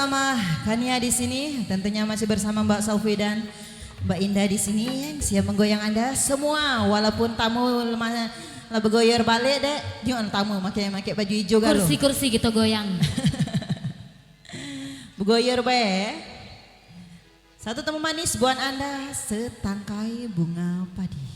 bersama Kania di sini, tentunya masih bersama Mbak Saufi dan Mbak Indah di sini, siap menggoyang Anda semua. Walaupun tamu lemah lah bergoyor balik dek, jangan tamu pakai baju hijau kan? Kursi-kursi gitu goyang. Bergoyor bae. Satu temu manis buat Anda, setangkai bunga padi.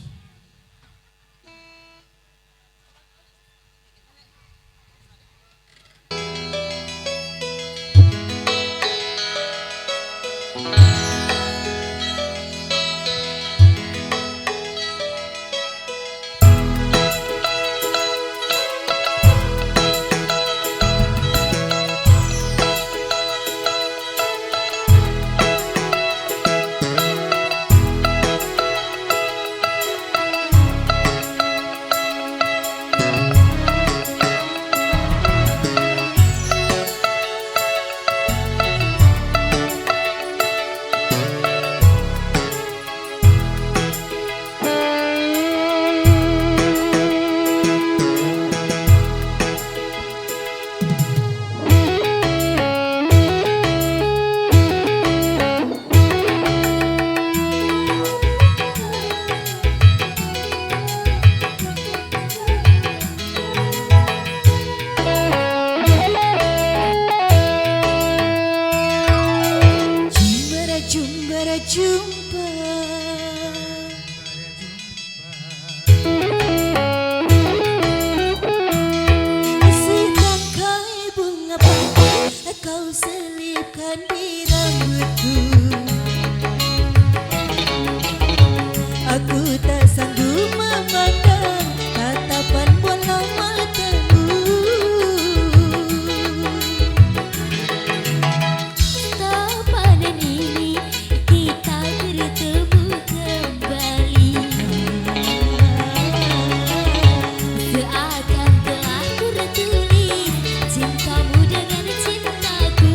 Jumpa setangkai bunga padi kau selipkan di rambutku. Aku tak sanggup memandang tatapan bola matamu. Tapanan ini kita bertemu kembali, seakan telah tertulis cintamu dengan cintaku.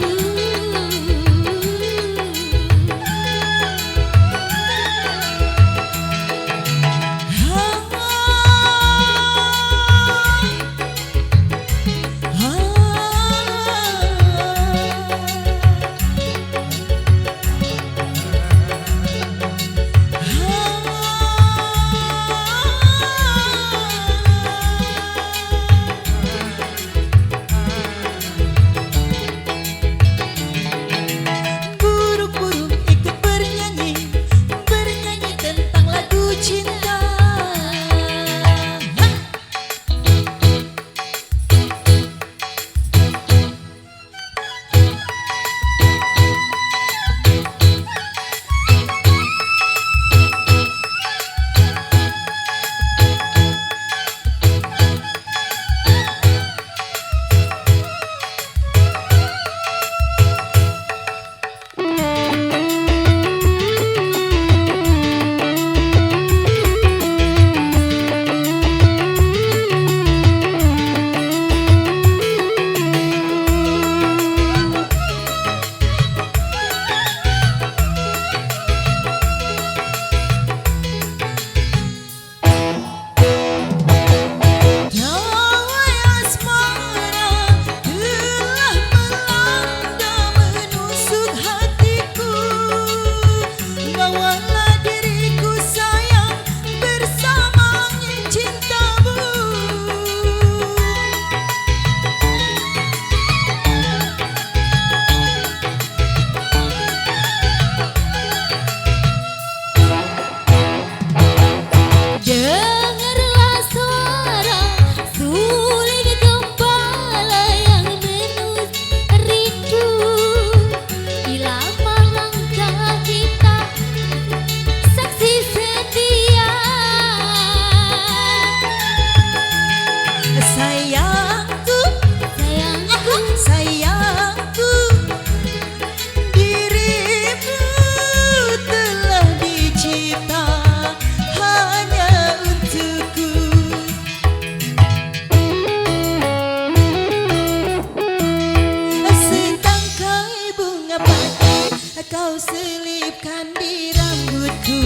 Kau selipkan di rambutku.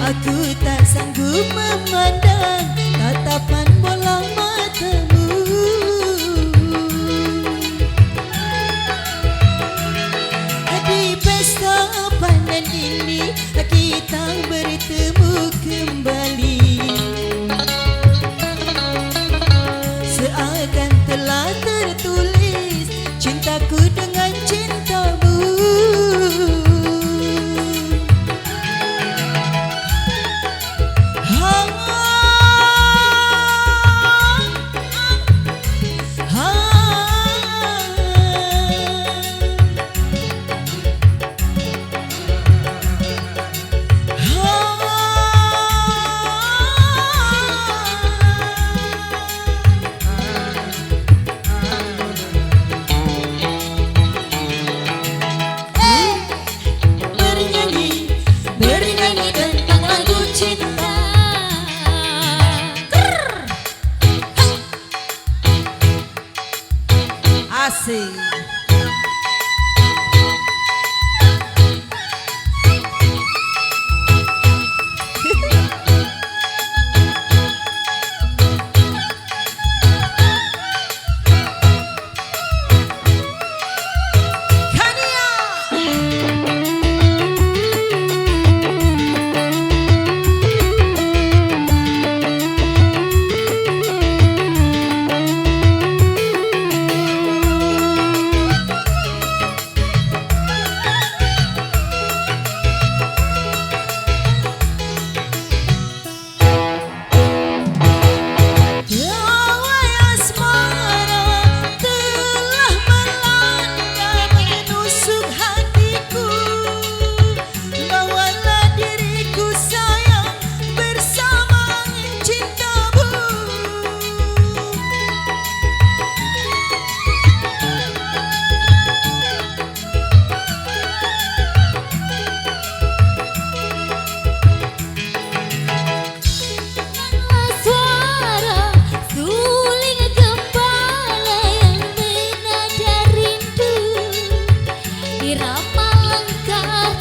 Aku tak sanggup memandang tatapan bola matamu. telah tertulis cintaku dengan cintamu. Bernyanyi tentang lagu cinta. Asik.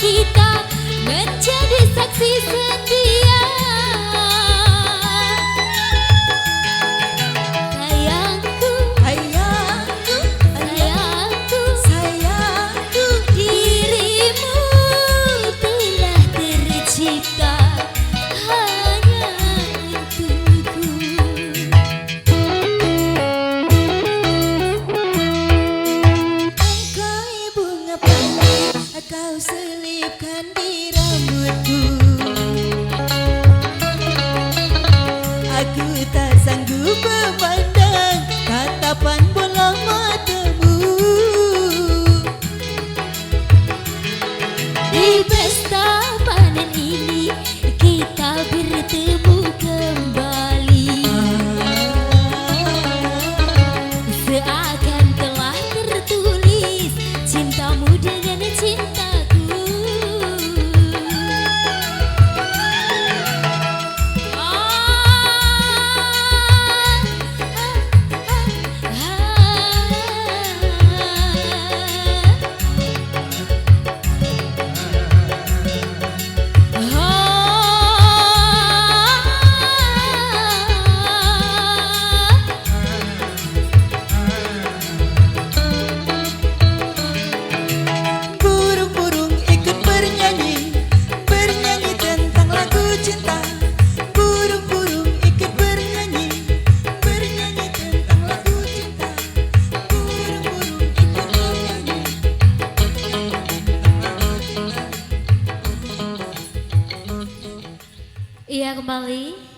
Kita menjadi saksi setia. Sayangku, Sayangku, sayangku, sayangku, dirimu telah tercipta hanya untukku. engkau bunga pantai, kau selipkan di rambutku. Aku tak sanggup memandang tatapan bola matamu. Di pesta panen ini kita bertemu kembali, seakan telah tertulis cintamu dengan cintaku. Burung-burung ikut bernyanyi, bernyanyi tentang lagu cinta. Burung-burung ikut bernyanyi, bernyanyi tentang lagu cinta. Burung-burung ikut bernyanyi. Iya, kembali.